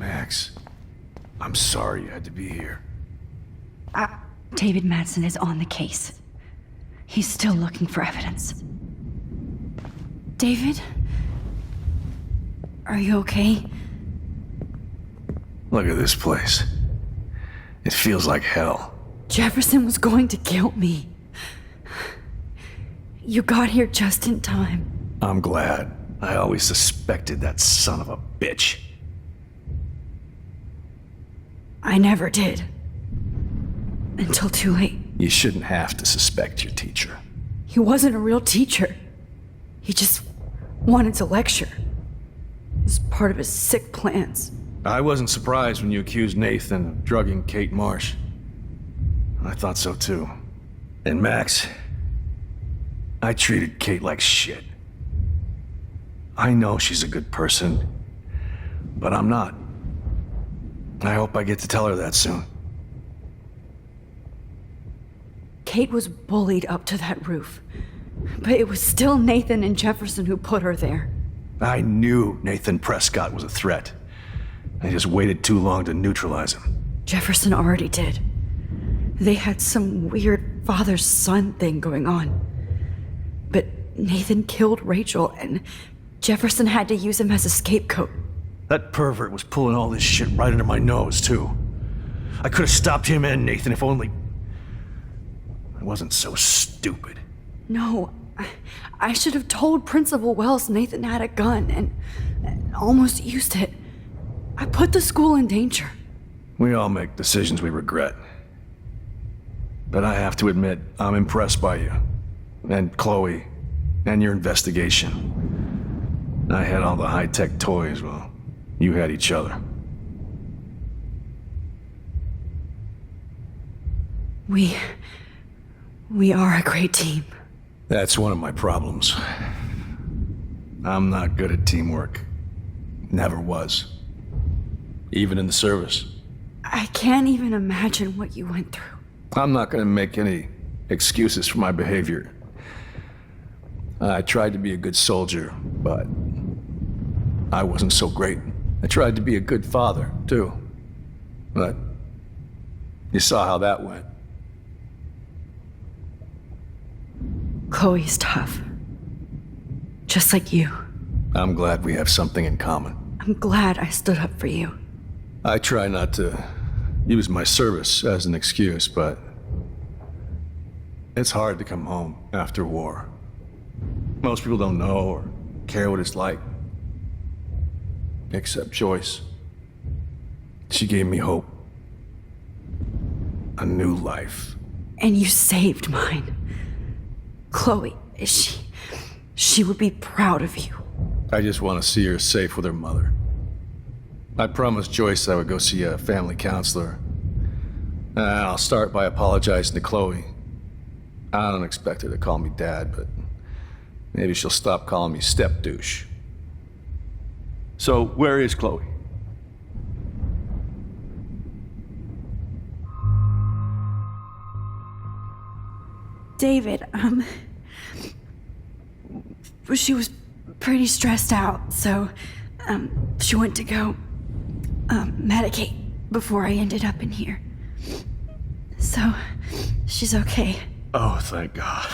Max, I'm sorry you had to be here. David Madsen is on the case. He's still looking for evidence. David? Are you okay? Look at this place. It feels like hell. Jefferson was going to kill me. You got here just in time. I'm glad. I always suspected that son of a bitch. I never did. Until too late. You shouldn't have to suspect your teacher. He wasn't a real teacher. He just wanted to lecture. It was part of his sick plans. I wasn't surprised when you accused Nathan of drugging Kate Marsh. I thought so too. And Max, I treated Kate like shit. I know she's a good person, but I'm not. I hope I get to tell her that soon. Kate was bullied up to that roof, but it was still Nathan and Jefferson who put her there. I knew Nathan Prescott was a threat. I just waited too long to neutralize him. Jefferson already did. They had some weird father-son thing going on. But Nathan killed Rachel, and Jefferson had to use him as a scapegoat. That pervert was pulling all this shit right under my nose, too. I could have stopped him and Nathan if only I wasn't so stupid. No, I should have told Principal Wells Nathan had a gun and almost used it. I put the school in danger. We all make decisions we regret. But I have to admit, I'm impressed by you. And Chloe. And your investigation. I had all the high-tech toys, well, you had each other. We are a great team. That's one of my problems. I'm not good at teamwork. Never was. Even in the service. I can't even imagine what you went through. I'm not gonna make any excuses for my behavior. I tried to be a good soldier, but I wasn't so great. I tried to be a good father, too. But you saw how that went. Chloe's tough. Just like you. I'm glad we have something in common. I'm glad I stood up for you. I try not to use my service as an excuse, but it's hard to come home after war. Most people don't know or care what it's like. Except Joyce. She gave me hope. A new life. And you saved mine. Chloe, she would be proud of you. I just want to see her safe with her mother. I promised Joyce I would go see a family counselor. I'll start by apologizing to Chloe. I don't expect her to call me Dad, but maybe she'll stop calling me step-douche. So, where is Chloe? David, she was pretty stressed out, so, she went to go, medicate before I ended up in here. So, she's okay. Oh, thank God.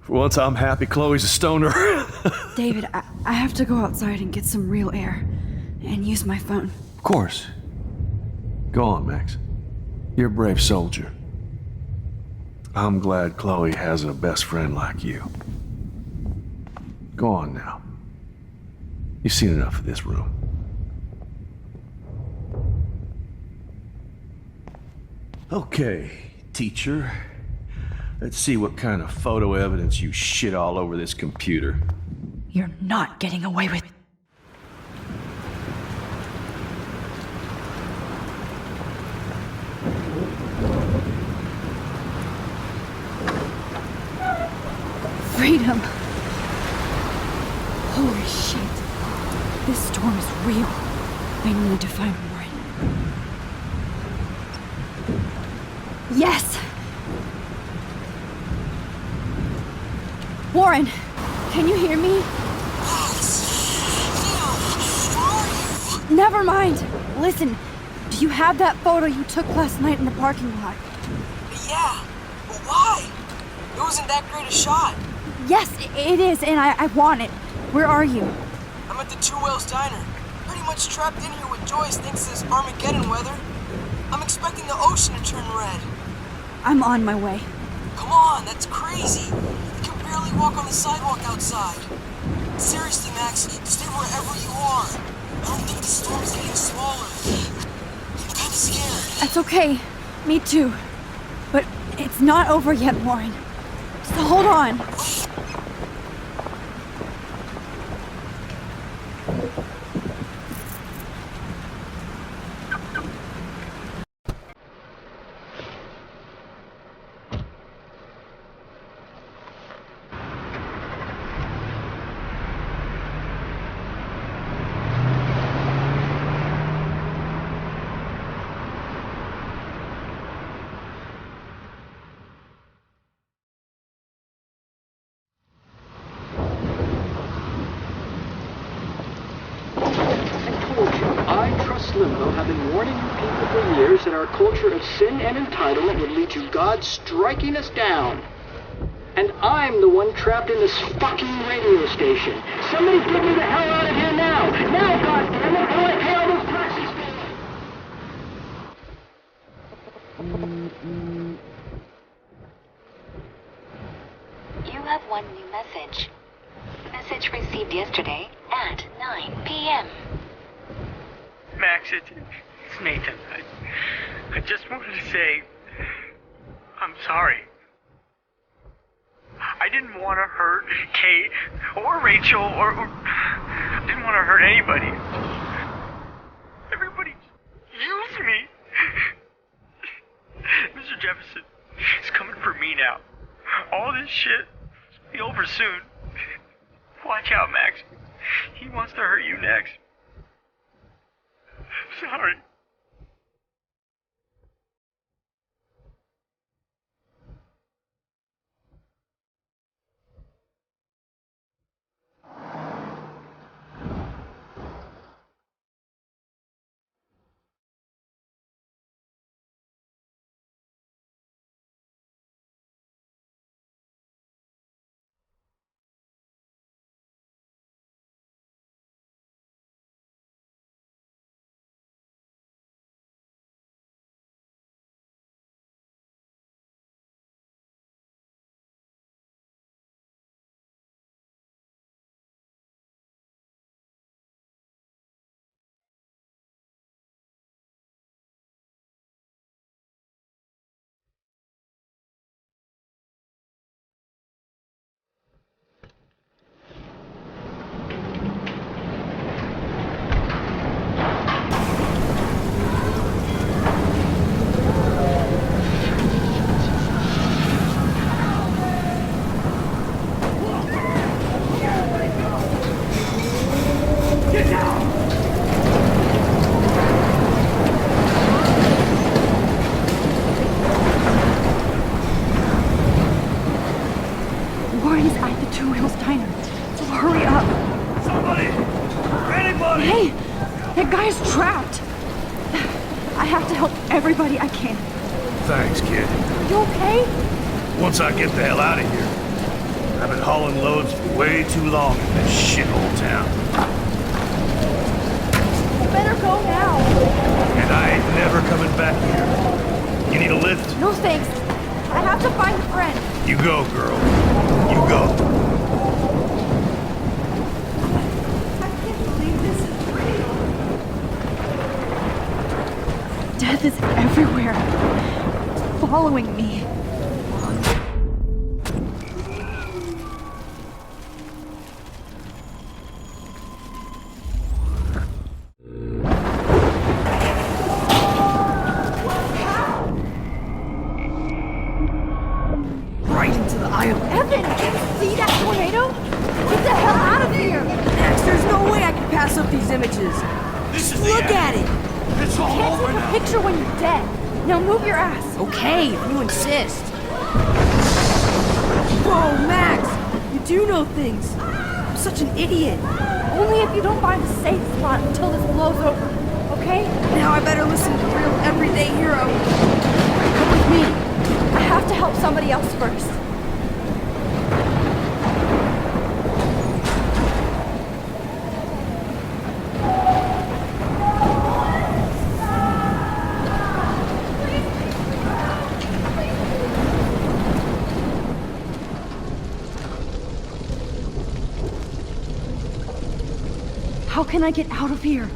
For once, I'm happy Chloe's a stoner. David, I have to go outside and get some real air and use my phone. Of course. Go on, Max. You're a brave soldier. I'm glad Chloe has a best friend like you. Go on now. You've seen enough of this room. Okay, teacher. Let's see what kind of photo evidence you shit all over this computer. You're not getting away with it. Freedom. Holy shit. This storm is real. I need to find Warren. Yes! Warren, can you hear me? Max, feel destroying. Never mind. Listen, do you have that photo you took last night in the parking lot? Yeah, but why? It wasn't that great a shot. Yes, it is, and I want it. Where are you? I'm at the Two Whales Diner. Pretty much trapped in here with Joyce thinks this Armageddon weather. I'm expecting the ocean to turn red. I'm on my way. Come on, that's crazy. You can barely walk on the sidewalk outside. Seriously, Max, stay wherever you are. I don't think the storm's getting smaller. I'm kinda scared. That's okay. Me too. But it's not over yet, Warren. So hold on. I trust Limbo have been warning you people for years that our culture of sin and entitlement would lead to God striking us down. And I'm the one trapped in this fucking radio station. Somebody get me the hell out of here now! Now, goddammit, I want to pay all those taxes! You have one new message. Message received yesterday at 9 p.m. Max, it's Nathan. I just wanted to say, I'm sorry. I didn't want to hurt Kate or Rachel or I didn't want to hurt anybody. Everybody used me. Mr. Jefferson is coming for me now. All this shit will be over soon. Watch out, Max. He wants to hurt you next. Sorry. Warren's at the Two Whales Diner. So hurry up. Somebody! Anybody! Hey! That guy's trapped. I have to help everybody I can. Thanks, kid. Are you okay? Once I get the hell out of here. I've been hauling loads for way too long in this shithole town. You better go now. And I ain't never coming back here. You need a lift? No thanks. I have to find a friend. You go, girl. You go. I can't believe this is real. Death is everywhere. Following me. Right into the eye of Evan, can you see that tornado? Get the hell out of here! Max. There's no way I can pass up these images. This is Look at it. It's all Can't over take a now. picture when you're dead. Now move your ass. Okay, if you insist. Whoa, Max! You do know things. I'm such an idiot. Only if you don't find a safe spot until this blows over, okay? Now I better listen to real everyday hero. Come with me. I have to help somebody else first. How can I get out of here?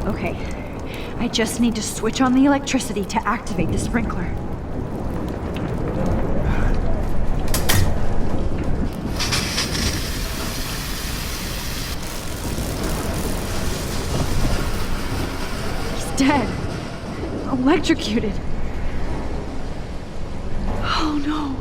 Okay, I just need to switch on the electricity to activate the sprinkler. He's dead. Electrocuted. Oh no.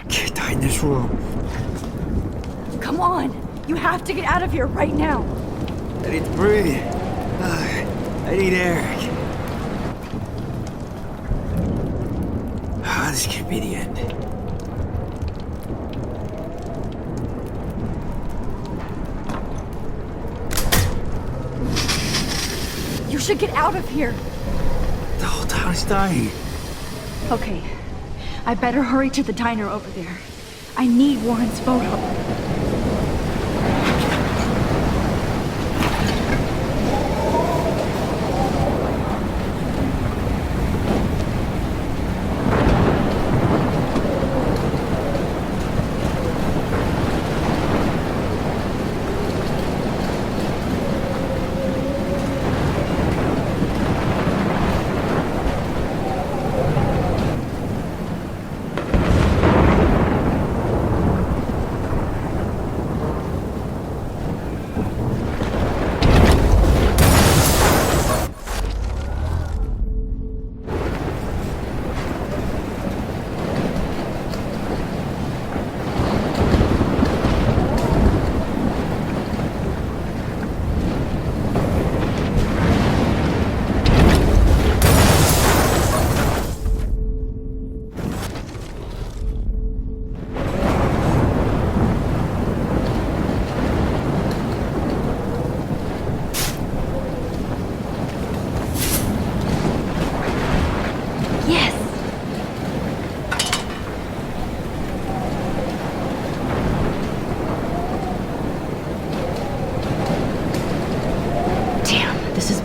Can't die in this room. Come on. You have to get out of here right now. I need to breathe. I need air. This can't be the end. You should get out of here. The whole town is dying. Okay. I better hurry to the diner over there. I need Warren's photo.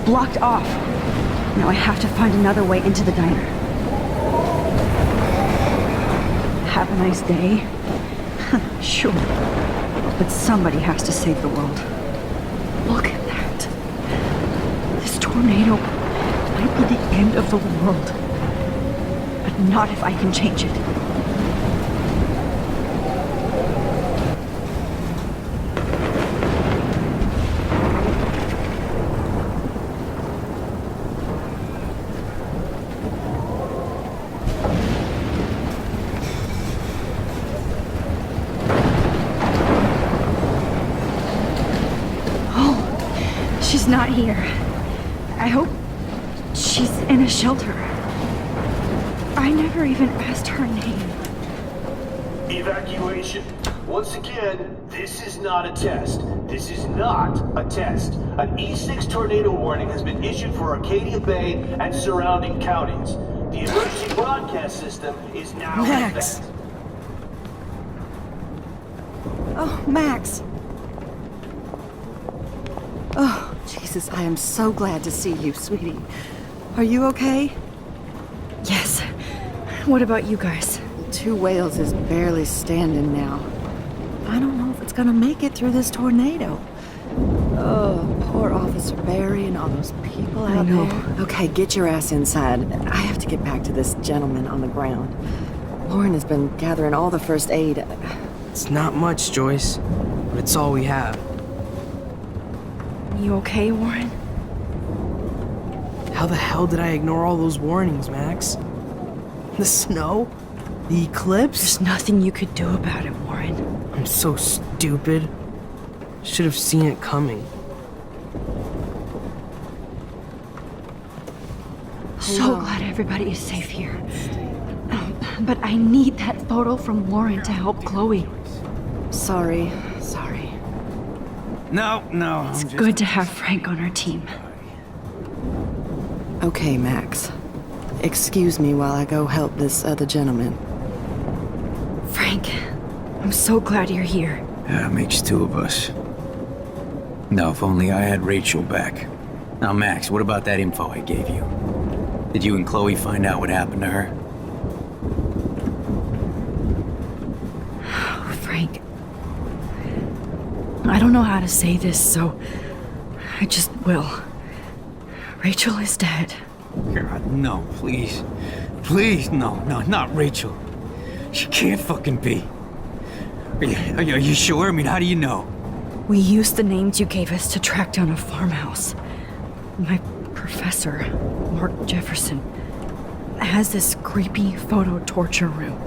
Blocked off. Now I have to find another way into the diner. Have a nice day. Sure. But somebody has to save the world. Look at that. This tornado might be the end of the world. But not if I can change it. She's not here. I hope she's in a shelter. I never even asked her name. Evacuation. Once again, this is not a test. This is not a test. An E6 tornado warning has been issued for Arcadia Bay and surrounding counties. The emergency broadcast system is now Max! in effect. Oh, Max! Oh, Jesus, I am so glad to see you, sweetie. Are you okay? Yes. What about you guys? The Two Whales is barely standing now. I don't know if it's gonna make it through this tornado. Oh, poor Officer Barry and all those people out there. Okay, get your ass inside. I have to get back to this gentleman on the ground. Lauren has been gathering all the first aid. It's not much, Joyce, but it's all we have. You okay, Warren? How the hell did I ignore all those warnings, Max? The snow? The eclipse? There's nothing you could do about it, Warren. I'm so stupid. Should have seen it coming. So glad everybody is safe here. But I need that photo from Lauren to help Chloe. Sorry. No, It's good to have Frank on our team. Okay, Max. Excuse me while I go help this other gentleman. Frank, I'm so glad you're here. Yeah, makes two of us. No, if only I had Rachel back. Now, Max, what about that info I gave you? Did you and Chloe find out what happened to her? Oh, Frank. I don't know how to say this, so I just will. Rachel is dead. God, no, please. Please, no, not Rachel. She can't fucking be. Are you sure? I mean, how do you know? We used the names you gave us to track down a farmhouse. My professor, Mark Jefferson, has this creepy photo torture room.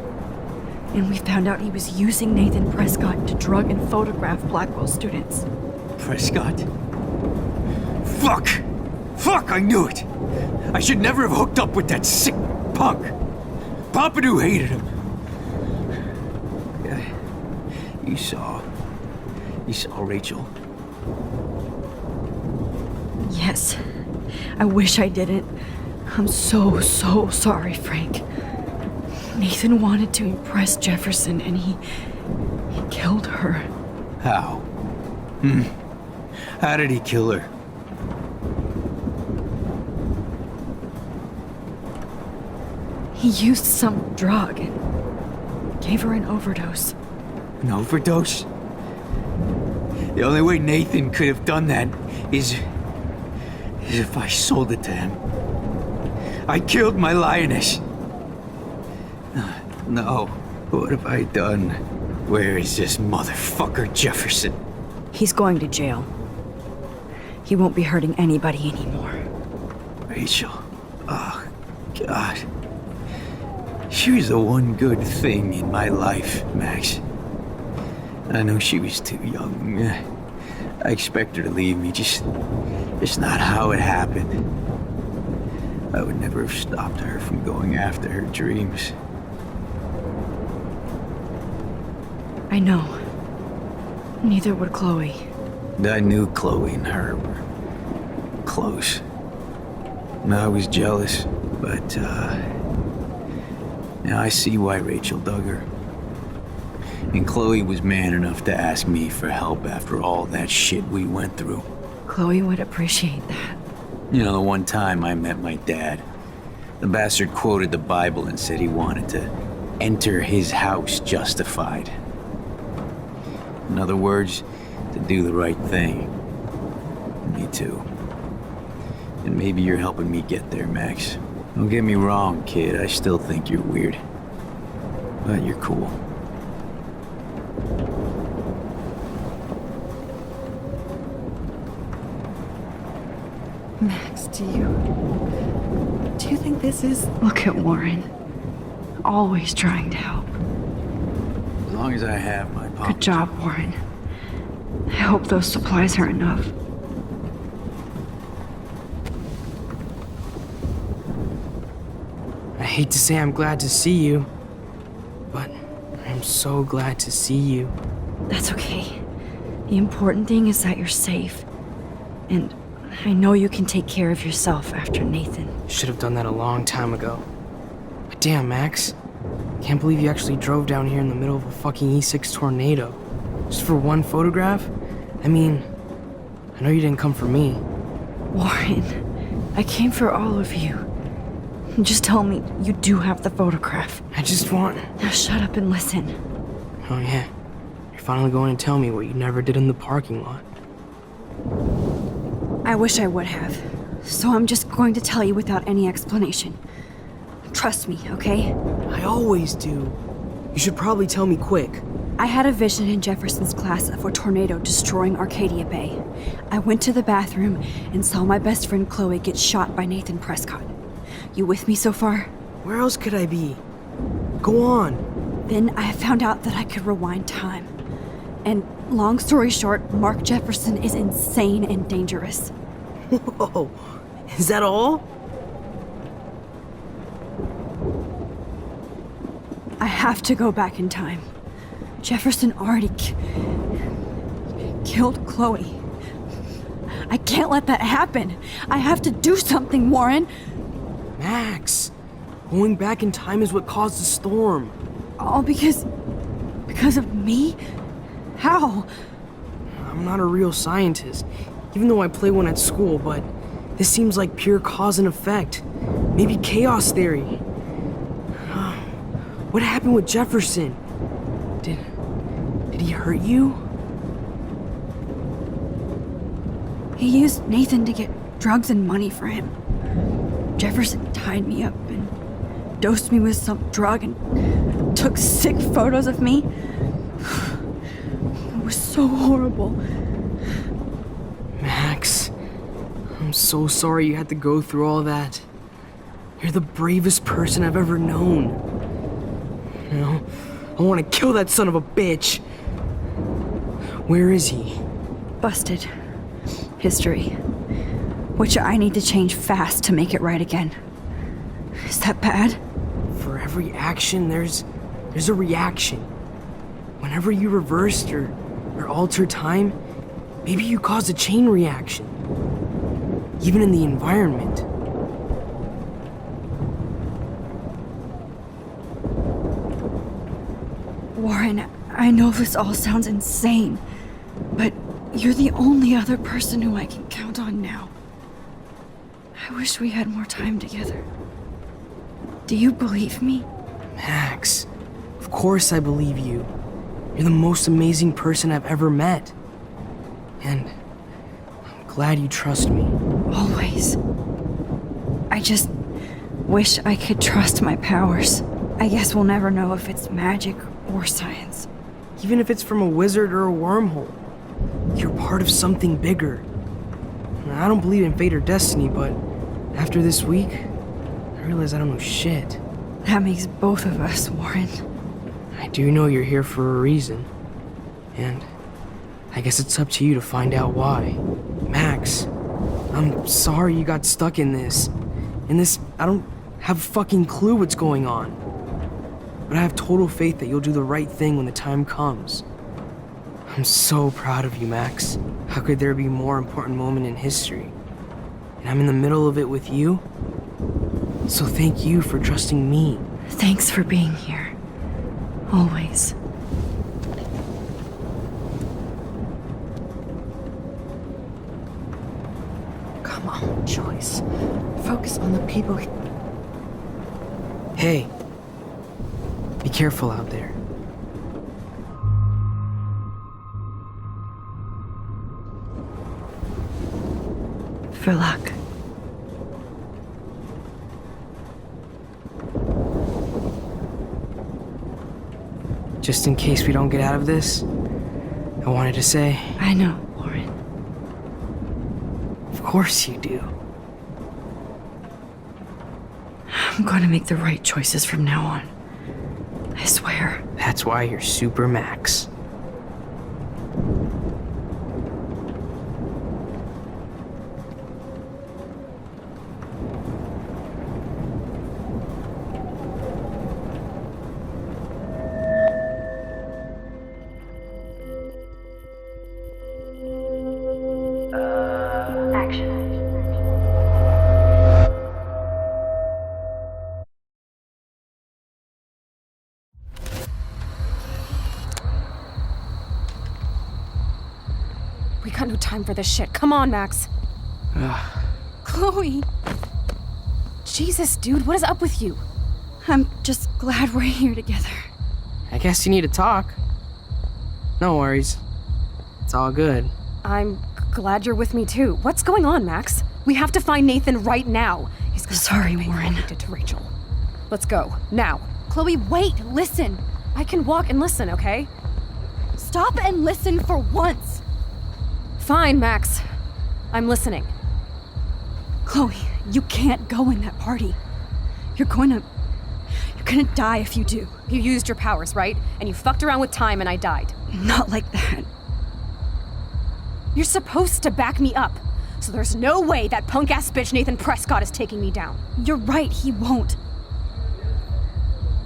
And we found out he was using Nathan Prescott to drug and photograph Blackwell students. Prescott? Fuck, I knew it! I should never have hooked up with that sick punk! Pompidou hated him! Yeah, you saw Rachel? Yes. I wish I didn't. I'm so sorry, Frank. Nathan wanted to impress Jefferson, and he killed her. How? How did he kill her? He used some drug and gave her an overdose. An overdose? The only way Nathan could have done that is if I sold it to him. I killed my lioness. No, what have I done? Where is this motherfucker Jefferson? He's going to jail. He won't be hurting anybody anymore. Rachel. Oh, God. She was the one good thing in my life, Max. I know she was too young. I expect her to leave me, just not how it happened. I would never have stopped her from going after her dreams. I know. Neither would Chloe. I knew Chloe and her were close. I was jealous, but now I see why Rachel dug her. And Chloe was man enough to ask me for help after all that shit we went through. Chloe would appreciate that. You know, the one time I met my dad, the bastard quoted the Bible and said he wanted to enter his house justified. In other words, to do the right thing. Me too. And maybe you're helping me get there, Max. Don't get me wrong, kid. I still think you're weird. But you're cool. Max, do you think this is... Look at Warren. Always trying to help. As long as I have my pocket. Good job, Warren. I hope those supplies are enough. I hate to say I'm glad to see you, but I'm so glad to see you. That's okay. The important thing is that you're safe. And I know you can take care of yourself after Nathan. Should have done that a long time ago. But damn, Max. Can't believe you actually drove down here in the middle of a fucking E6 tornado. Just for one photograph? I mean, I know you didn't come for me. Warren, I came for all of you. Just tell me you do have the photograph. I just want... Now shut up and listen. Oh yeah. You're finally going to tell me what you never did in the parking lot. I wish I would have. So I'm just going to tell you without any explanation. Trust me, okay? I always do. You should probably tell me quick. I had a vision in Jefferson's class of a tornado destroying Arcadia Bay. I went to the bathroom and saw my best friend Chloe get shot by Nathan Prescott. You with me so far? Where else could I be? Go on. Then I found out that I could rewind time. And long story short, Mark Jefferson is insane and dangerous. Whoa, is that all? I have to go back in time. Jefferson already killed Chloe. I can't let that happen. I have to do something, Warren. Max, going back in time is what caused the storm. All because of me? How? I'm not a real scientist, even though I play one at school, but this seems like pure cause and effect. Maybe chaos theory. What happened with Jefferson? Did he hurt you? He used Nathan to get drugs and money for him. Jefferson tied me up and dosed me with some drug and took sick photos of me. It was so horrible. Max, I'm so sorry you had to go through all that. You're the bravest person I've ever known. You know, I want to kill that son of a bitch. Where is he? Busted. History. Which I need to change fast to make it right again. Is that bad? For every action, there's a reaction. Whenever you reversed or altered time, maybe you caused a chain reaction. Even in the environment. Warren, I know this all sounds insane, but you're the only other person who I can count on now. I wish we had more time together. Do you believe me? Max, of course I believe you. You're the most amazing person I've ever met. And I'm glad you trust me. Always. I just wish I could trust my powers. I guess we'll never know if it's magic or science. Even if it's from a wizard or a wormhole, you're part of something bigger. I don't believe in fate or destiny, but after this week, I realize I don't know shit. That makes both of us, Warren. I do know you're here for a reason. And I guess it's up to you to find out why. Max, I'm sorry you got stuck in this. I don't have a fucking clue what's going on. But I have total faith that you'll do the right thing when the time comes. I'm so proud of you, Max. How could there be a more important moment in history? And I'm in the middle of it with you. So thank you for trusting me. Thanks for being here. Always. Come on, Joyce. Focus on the people. Hey, be careful out there. For luck. Just in case we don't get out of this, I wanted to say... I know, Warren. Of course you do. I'm going to make the right choices from now on. I swear. That's why you're Super Max. We got no time for this shit. Come on, Max. Chloe. Jesus, dude, what is up with you? I'm just glad we're here together. I guess you need to talk. No worries. It's all good. I'm glad you're with me too. What's going on, Max? We have to find Nathan right now. He's gonna Sorry, Warren. He did to Rachel. Let's go, now. Chloe, wait, listen. I can walk and listen, okay? Stop and listen for once. Fine, Max. I'm listening. Chloe, you can't go in that party. You're gonna die if you do. You used your powers, right? And you fucked around with time and I died. Not like that. You're supposed to back me up. So there's no way that punk-ass bitch Nathan Prescott is taking me down. You're right, he won't.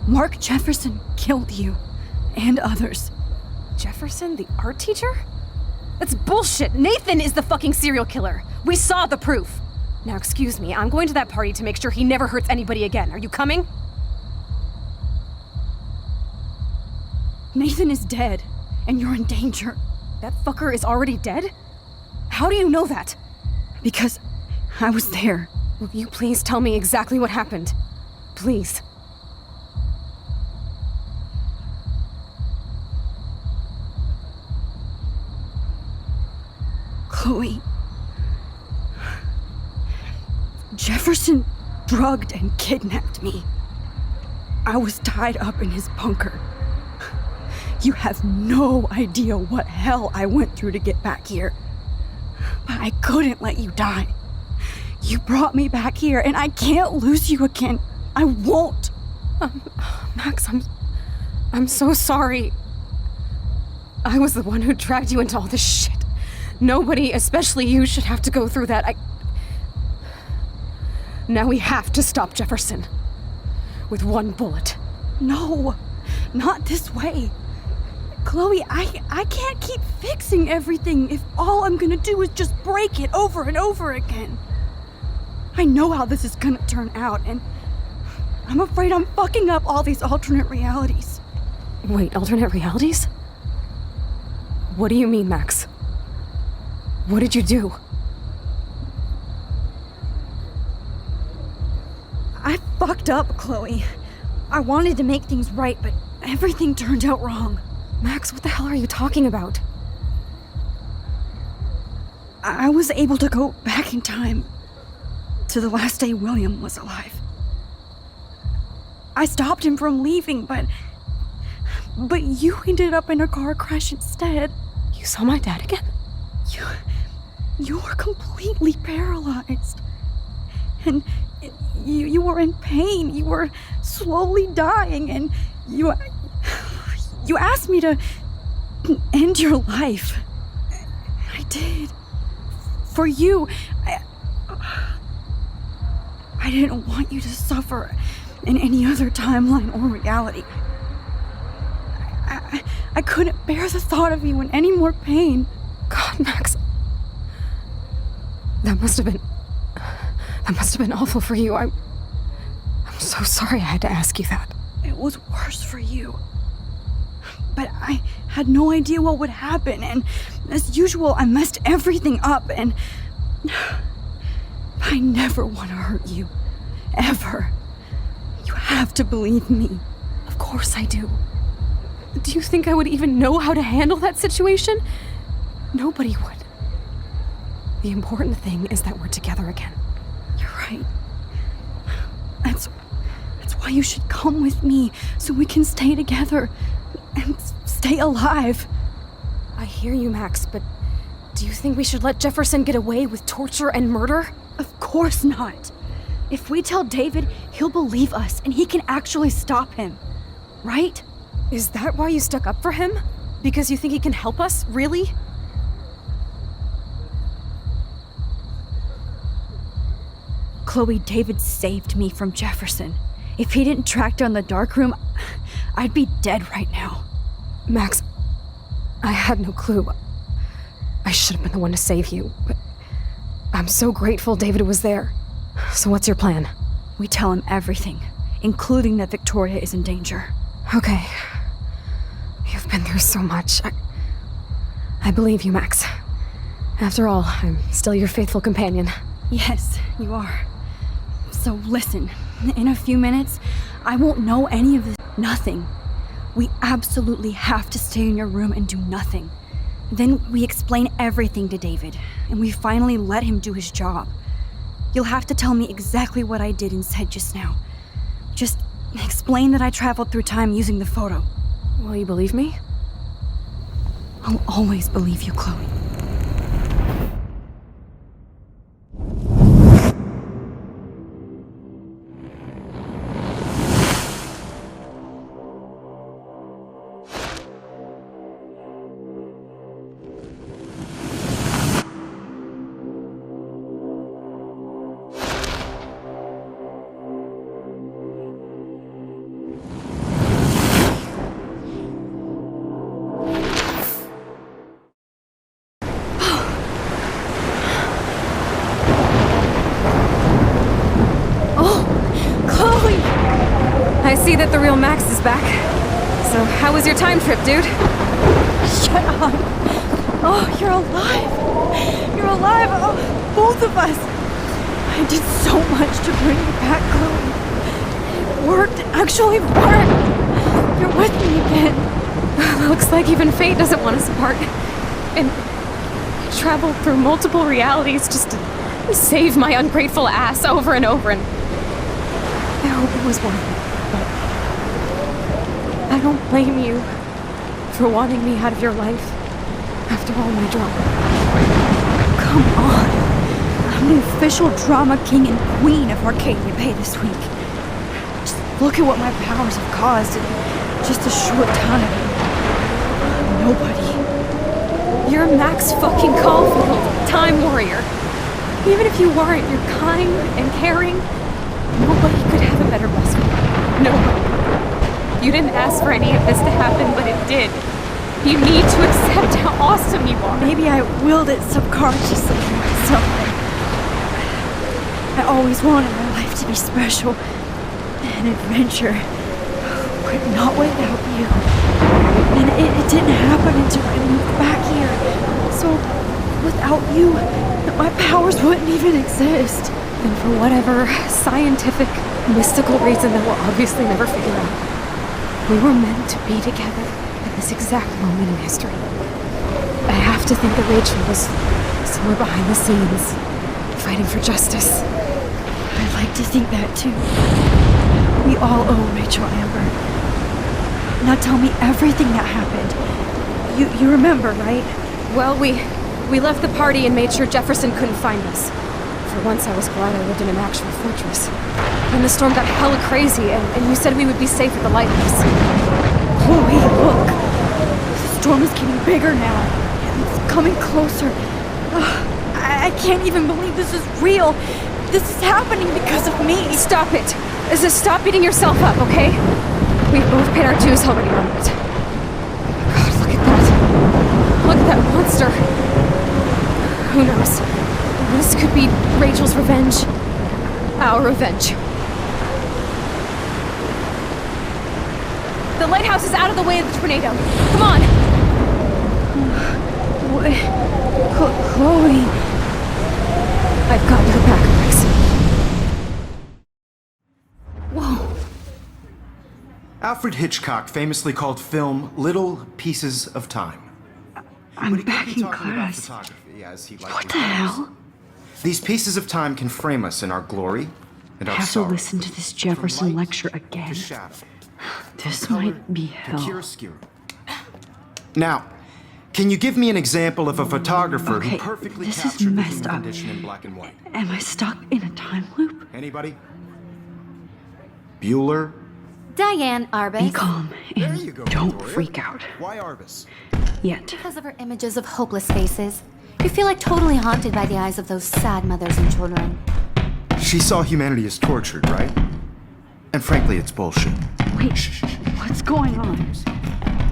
Mark Jefferson killed you. And others. Jefferson, the art teacher? That's bullshit. Nathan is the fucking serial killer. We saw the proof. Now, excuse me, I'm going to that party to make sure he never hurts anybody again. Are you coming? Nathan is dead, and you're in danger. That fucker is already dead? How do you know that? Because I was there. Will you please tell me exactly what happened? Please. Chloe. Jefferson drugged and kidnapped me. I was tied up in his bunker. You have no idea what hell I went through to get back here. But I couldn't let you die. You brought me back here, and I can't lose you again. I won't. Max, I'm so sorry. I was the one who dragged you into all this shit. Nobody, especially you, should have to go through that. Now we have to stop Jefferson. With one bullet. No, not this way. Chloe, I can't keep fixing everything if all I'm gonna do is just break it over and over again. I know how this is gonna turn out, and I'm afraid I'm fucking up all these alternate realities. Wait, alternate realities? What do you mean, Max? What did you do? I fucked up, Chloe. I wanted to make things right, but everything turned out wrong. Max, what the hell are you talking about? I was able to go back in time to the last day William was alive. I stopped him from leaving, but you ended up in a car crash instead. You saw my dad again? You were completely paralyzed. And you were in pain. You were slowly dying, and you asked me to end your life. I did. For you. I didn't want you to suffer in any other timeline or reality. I couldn't bear the thought of you in any more pain. God, Max. That must have been awful for you. I'm so sorry I had to ask you that. It was worse for you. But I had no idea what would happen, and as usual, I messed everything up, and I never want to hurt you. Ever. You have to believe me. Of course I do. Do you think I would even know how to handle that situation? Nobody would. The important thing is that we're together again. You're right. That's why you should come with me, so we can stay together and stay alive. I hear you, Max, but do you think we should let Jefferson get away with torture and murder? Of course not. If we tell David, he'll believe us and he can actually stop him. Right? Is that why you stuck up for him? Because you think he can help us, really? Chloe, David saved me from Jefferson. If he didn't track down the dark room, I'd be dead right now. Max, I had no clue. I should have been the one to save you, but I'm so grateful David was there. So what's your plan? We tell him everything, including that Victoria is in danger. Okay. You've been through so much. I believe you, Max. After all, I'm still your faithful companion. Yes, you are. So listen, in a few minutes, I won't know any of this. Nothing. We absolutely have to stay in your room and do nothing. Then we explain everything to David, and we finally let him do his job. You'll have to tell me exactly what I did and said just now. Just explain that I traveled through time using the photo. Will you believe me? I'll always believe you, Chloe. I see that the real Max is back. So, how was your time trip, dude? Shut up. Oh, you're alive. You're alive. Oh, both of us. I did so much to bring you back, Chloe. It worked. It actually worked. You're with me again. Looks like even fate doesn't want us apart. And I traveled through multiple realities just to save my ungrateful ass over and over, and I hope it was worth it. But I don't blame you for wanting me out of your life after all my drama. Come on. I'm the official drama king and queen of Arcadia Bay this week. Just look at what my powers have caused in just a short time. Nobody. You're Max fucking Caulfield, Time Warrior. Even if you weren't, you're kind and caring. Nobody could have a better best friend. Nobody. You didn't ask for any of this to happen, but it did. You need to accept how awesome you are. Maybe I willed it subconsciously to myself. I always wanted my life to be special. An adventure. But not without you. And it didn't happen until I moved back here. So, without you, my powers wouldn't even exist. And for whatever scientific, mystical reason that we'll obviously never figure out, we were meant to be together at this exact moment in history. I have to think that Rachel was somewhere behind the scenes, fighting for justice. I'd like to think that too. We all owe Rachel Amber. Now tell me everything that happened. You remember, right? Well, we left the party and made sure Jefferson couldn't find us. For once, I was glad I lived in an actual fortress. Then the storm got hella crazy, and you said we would be safe at the lighthouse. Chloe, look! The storm is getting bigger now. It's coming closer. I can't even believe this is real. This is happening because of me. Stop it! Stop beating yourself up, okay? We've both paid our dues already on it. God, look at that. Look at that monster. Who knows? This could be Rachel's revenge. Our revenge. The lighthouse is out of the way of the tornado. Come on! Chloe... I've got your back, Max. Whoa. Alfred Hitchcock famously called film little pieces of time. I'm back in class. What the hell? These pieces of time can frame us in our glory and our I have to sorrow. listen to this Jefferson lecture again. This might be hell. Now, can you give me an example of a photographer Okay, who perfectly this is captured the messed human up. condition in black and white? Am I stuck in a time loop? Anybody? Bueller? Diane Arbus. Be calm and don't freak out. Why Arbus? Yet. Because of her images of hopeless faces. You feel like totally haunted by the eyes of those sad mothers and children. She saw humanity as tortured, right? And frankly, it's bullshit. Wait, what's going on?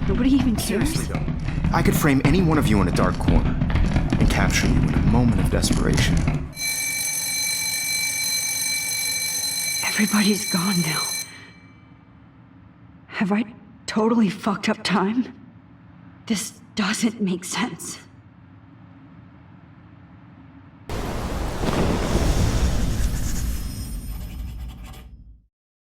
Nobody even cares? Seriously, though, I could frame any one of you in a dark corner and capture you in a moment of desperation. Everybody's gone now. Have I totally fucked up time? This doesn't make sense.